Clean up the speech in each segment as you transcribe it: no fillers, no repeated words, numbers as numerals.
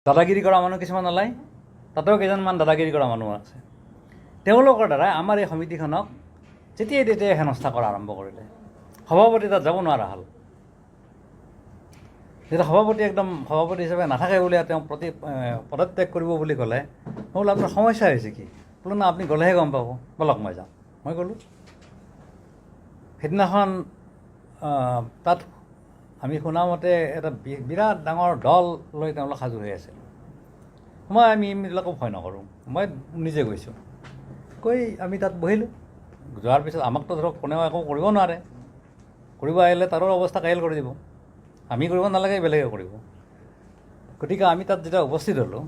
দাদাগিৰি কৰা মানুহ কিছুমান ওলায়, তাতেও কেইজনমান দাদাগিৰি কৰা মানুহ আছে। তেওঁলোকৰ দ্বাৰাই আমাৰ এই সমিতিখনক যেতিয়াই তেতিয়াই হেনস্থা কৰা আৰম্ভ কৰিলে। সভাপতি তাত যাব নোৱাৰা হ'ল। যেতিয়া সভাপতি হিচাপে নাথাকে বুলি তেওঁ পদত্যাগ কৰিব বুলি ক'লে, মই বোলো আপোনাৰ সমস্যা হৈছে কি? বোলো না, আপুনি গ'লেহে গম পাব, ব'লক মই যাওঁ। মই গ'লোঁ। সেইদিনাখন তাত আমি শুনামতে এটা বিৰাট ডাঙৰ দল লৈ তেওঁলোক সাজু হৈ আছিল। আমি এইবিলাকো ভয় নকৰোঁ, মই নিজে গৈছোঁ। আমি তাত বহিলোঁ। যোৱাৰ পিছত আমাকতো ধৰক কোনেও একো কৰিব নোৱাৰে, কৰিব আহিলে তাৰো অৱস্থা কাহিল কৰি দিব। আমি কৰিব নালাগে, বেলেগে কৰিব। গতিকে আমি তাত যেতিয়া উপস্থিত হ'লোঁ,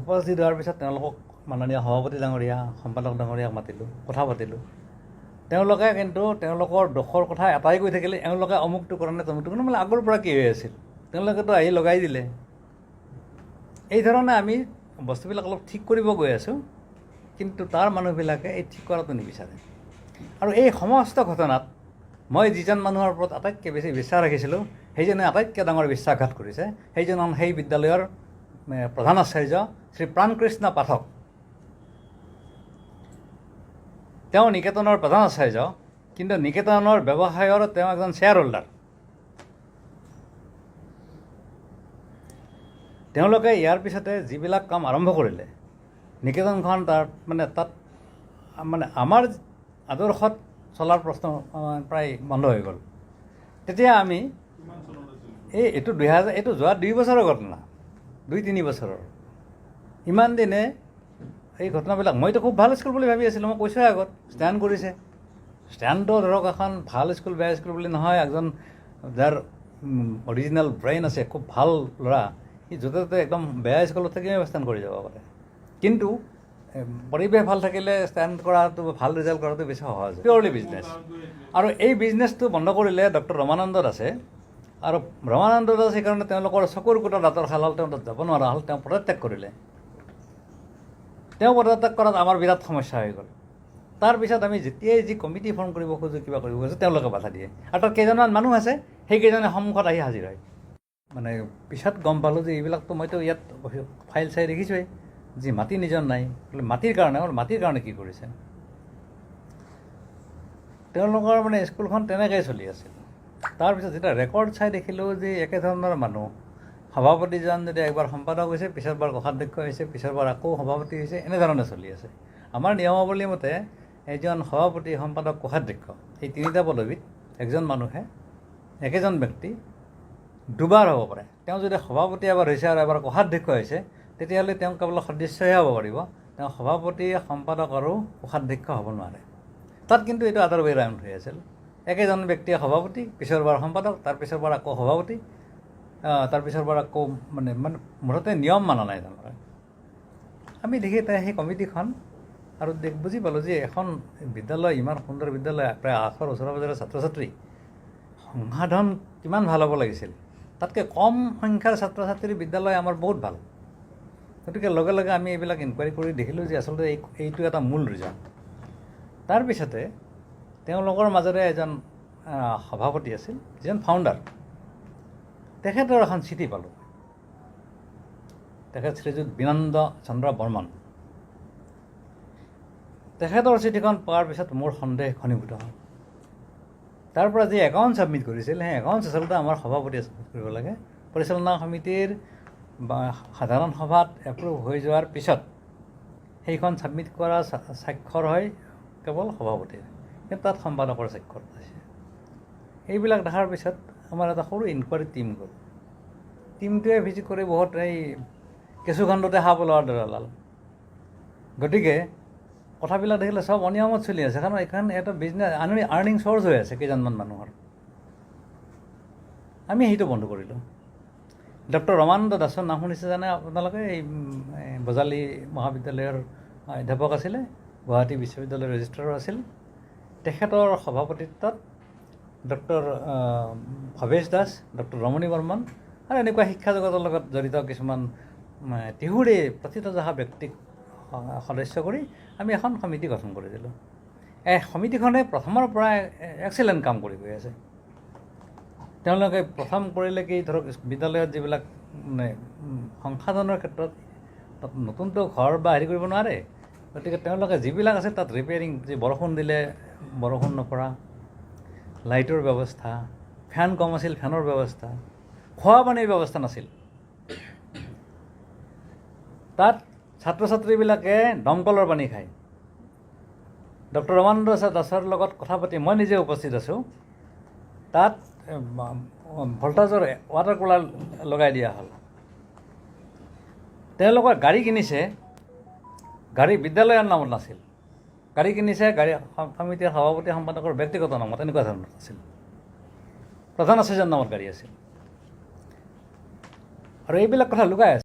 উপস্থিত হোৱাৰ পিছত তেওঁলোকক মাননীয় সভাপতি ডাঙৰীয়া, সম্পাদক ডাঙৰীয়াক মাতিলোঁ, কথা পাতিলোঁ। তেওঁলোকে কিন্তু তেওঁলোকৰ দোষৰ কথা এটাই কৈ থাকিলে, এওঁলোকে অমুকটো কৰা নাই তমুকটো কৰা নাই। মানে আগৰ পৰা কি হৈ আছিল, তেওঁলোকেতো আহি লগাই দিলে। এই ধৰণে আমি বস্তুবিলাক অলপ ঠিক কৰিব গৈ আছোঁ, কিন্তু তাৰ মানুহবিলাকে এই ঠিক কৰাটো নিবিচাৰে। আৰু এই সমস্ত ঘটনাত মই যিজন মানুহৰ ওপৰত আটাইতকৈ বেছি বিশ্বাস ৰাখিছিলোঁ, সেইজনে আটাইতকৈ ডাঙৰ বিশ্বাসঘাত কৰিছে। সেইজন হ'ল সেই বিদ্যালয়ৰ প্ৰধান আচাৰ্য শ্ৰী প্ৰাণকৃষ্ণ পাঠক। তেওঁ নিকেতনৰ প্ৰধান আচাৰ্য, কিন্তু নিকেতনৰ ব্যৱসায়ৰ তেওঁ এজন শ্বেয়াৰ হোল্ডাৰ। তেওঁলোকে ইয়াৰ পিছতে যিবিলাক কাম আৰম্ভ কৰিলে, নিকেতনখন তাত আমাৰ আদৰ্শত চলাৰ প্ৰশ্ন প্ৰায় বন্ধ হৈ গ'ল। তেতিয়া আমি এইটো যোৱা 2 বছৰৰ ঘটনা, 2-3 বছৰৰ। ইমান দিনে এই ঘটনাবিলাক, মইতো খুব ভাল স্কুল বুলি ভাবি আছিলোঁ। মই কৈছোঁহে আগত, ষ্টেণ্ড কৰিছে। ষ্টেণ্ডটো ধৰক এখন ভাল স্কুল বেয়া স্কুল বুলি নহয়, একজন যাৰ অৰিজিনেল ব্ৰেইন আছে, খুব ভাল ল'ৰা, সি য'তে ত'তে একদম বেয়া স্কুলত থাকিও ষ্টেণ্ড কৰি যাব পাৰে। কিন্তু পৰিৱেশ ভাল থাকিলে ষ্টেণ্ড কৰাটো, ভাল ৰিজাল্ট কৰাটো বেছি সহজ, পিয়ৰলি বিজনেছ। আৰু এই বিজনেছটো বন্ধ কৰিলে ডক্টৰ ৰমানন্দ দাসে। আৰু ৰমানন্দ দাস সেইকাৰণে তেওঁলোকৰ চকুৰ কোটা দাঁতৰ খালাল, তেওঁ তাত যাব নোৱাৰা হ'ল, তেওঁ পদত্যাগ কৰিলে। তেওঁ পদত্যাগ কৰাত আমাৰ বিৰাট সমস্যা হৈ গ'ল। তাৰপিছত আমি যেতিয়াই যি কমিটি ফৰ্ম কৰিব খোজোঁ, কিবা কৰিব খোজোঁ, তেওঁলোকে বাধা দিয়ে। আৰু তাত কেইজনমান মানুহ আছে, সেইকেইজনে সন্মুখত আহি হাজিৰ হয়। পিছত গম পালোঁ যে এইবিলাকতো মইতো ইয়াত ফাইল চাই দেখিছোঁৱেই, যি মাটি নিজৰ নাই। মাটিৰ কাৰণে কি কৰিছে? তেওঁলোকৰ স্কুলখন তেনেকৈ চলি আছিল। তাৰপিছত যেতিয়া ৰেকৰ্ড চাই দেখিলোঁ যে একেধৰণৰ মানুহ, সভাপতিজন যদি একবাৰ সম্পাদক হৈছে, পিছৰবাৰ কোষাধ্যক্ষ হৈছে, পিছৰবাৰ আকৌ সভাপতি হৈছে, এনেধৰণে চলি আছে। আমাৰ নিয়মাৱলী মতে এজন সভাপতি, সম্পাদক, কোষাধ্যক্ষ, এই 3টা পদবীত এজন মানুহে, একেজন ব্যক্তি দুবাৰ হ'ব পাৰে। তেওঁ যদি সভাপতি এবাৰ হৈছে আৰু এবাৰ কোষাধ্যক্ষ হৈছে, তেতিয়াহ'লে তেওঁ কেৱল সদস্যহে হ'ব পাৰিব, তেওঁ সভাপতি, সম্পাদক আৰু কোষাধ্যক্ষ হ'ব নোৱাৰে। তাত কিন্তু এইটো আদাৰ ৱে ৰাউণ্ড হৈ আছিল। একেজন ব্যক্তিয়ে সভাপতি, পিছৰবাৰ সম্পাদক, তাৰপিছৰবাৰ আকৌ সভাপতি, তাৰপিছৰবাৰ আকৌ মুঠতে নিয়ম মানা নাই তেওঁলোকে। আমি দেখি সেই কমিটিখন আৰু বুজি পালোঁ যে এখন বিদ্যালয়, ইমান সুন্দৰ বিদ্যালয়, প্ৰায় 800 ওচৰে পাজৰে ছাত্ৰ ছাত্ৰী, সংসাধন কিমান ভাল হ'ব লাগিছিল। তাতকৈ কম সংখ্যাৰ ছাত্ৰ ছাত্ৰীৰ বিদ্যালয় আমাৰ বহুত ভাল। গতিকে লগে লগে আমি এইবিলাক ইনকুৱাৰী কৰি দেখিলোঁ যে আচলতে এইটো এটা মূল ৰিজন। তাৰপিছতে তেওঁলোকৰ মাজৰে এজন সভাপতি আছিল, যিজন ফাউণ্ডাৰ, তেখেতৰ এখন চিঠি পালোঁ। তেখেত শ্ৰীযুত বিনন্দ চন্দ্ৰ বৰ্মন। তেখেতৰ চিঠিখন পোৱাৰ পিছত মোৰ সন্দেহ ঘনীভূত হ'ল। তাৰ পৰা যি একাউণ্ট ছাবমিট কৰিছিল, সেই একাউণ্ট আচলতে আমাৰ সভাপতিয়ে ছাবমিট কৰিব লাগে। পৰিচালনা সমিতিৰ বা সাধাৰণ সভাত এপ্ৰুভ হৈ যোৱাৰ পিছত সেইখন ছাবমিট কৰা স্বাক্ষৰ হয় কেৱল সভাপতিৰ, কিন্তু তাত সম্পাদকৰ স্বাক্ষৰ আছে। এইবিলাক দেখাৰ পিছত আমাৰ এটা সৰু ইনকুৱাৰী টীম গ'ল। টীমটোৱে ভিজিট কৰি বহুত কেঁচুখণ্ডতে সাপ ওলোৱাৰ দৰে ওলাল। গতিকে কথাবিলাক দেখিলে চব অনিয়মত চলি আছে, কাৰণ এইখন এটা বিজনেছ আৰ্নিং চ'ৰ্চ হৈ আছে কেইজনমান মানুহৰ। আমি সেইটো বন্ধ কৰিলোঁ। ডক্টৰ ৰমানন্দ দাসৰ নাম শুনিছে জানে আপোনালোকে? এই বজালী মহাবিদ্যালয়ৰ অধ্যাপক আছিলে, গুৱাহাটী বিশ্ববিদ্যালয়ৰ ৰেজিষ্ট্ৰাৰো আছিল। তেখেতৰ সভাপতিত্বত ডক্টৰ ভৱেশ দাস, ডক্টৰ ৰমণী বৰ্মন আৰু এনেকুৱা শিক্ষা জগতৰ লগত জড়িত কিছুমান তিহুৰে প্ৰথিতযশা ব্যক্তিক সদস্য কৰি আমি এখন সমিতি গঠন কৰিছিলোঁ। এই সমিতিখনে প্ৰথমৰ পৰা এক্সেলেণ্ট কাম কৰি গৈ আছে। তেওঁলোকে প্ৰথম কৰিলে কি ধৰক বিদ্যালয়ত যিবিলাক মানে সংসাধনৰ ক্ষেত্ৰত তাত নতুনটো ঘৰ বা হেৰি কৰিব নোৱাৰে, গতিকে তেওঁলোকে যিবিলাক আছে তাত ৰিপেয়াৰিং, যে বৰষুণ দিলে বৰষুণ নপৰা, লাইটৰ ব্যৱস্থা, ফেন কম আছিল ফেনৰ ব্যৱস্থা, খোৱা পানীৰ ব্যৱস্থা নাছিল। তাত ছাত্ৰ ছাত্ৰীবিলাকে দমকলৰ পানী খায়। ডক্টৰ ৰমানন্দ দাসৰ লগত কথা পাতি মই নিজে উপস্থিত আছোঁ। তাত ভল্টাজৰ ৱাটাৰ কুলাৰ লগাই দিয়া হ'ল। তেওঁলোকৰ গাড়ী কিনিছে, গাড়ী বিদ্যালয়ৰ নামত নাছিল, গাড়ী কিনিছে গাড়ী সমিতিৰ সভাপতি সম্পাদকৰ ব্যক্তিগত নামত, এনেকুৱা ধৰণৰ আছিল। প্ৰধান আচাৰ্যৰ নামত গাড়ী আছিল। আৰু এইবিলাক কথা লুকাই আছে।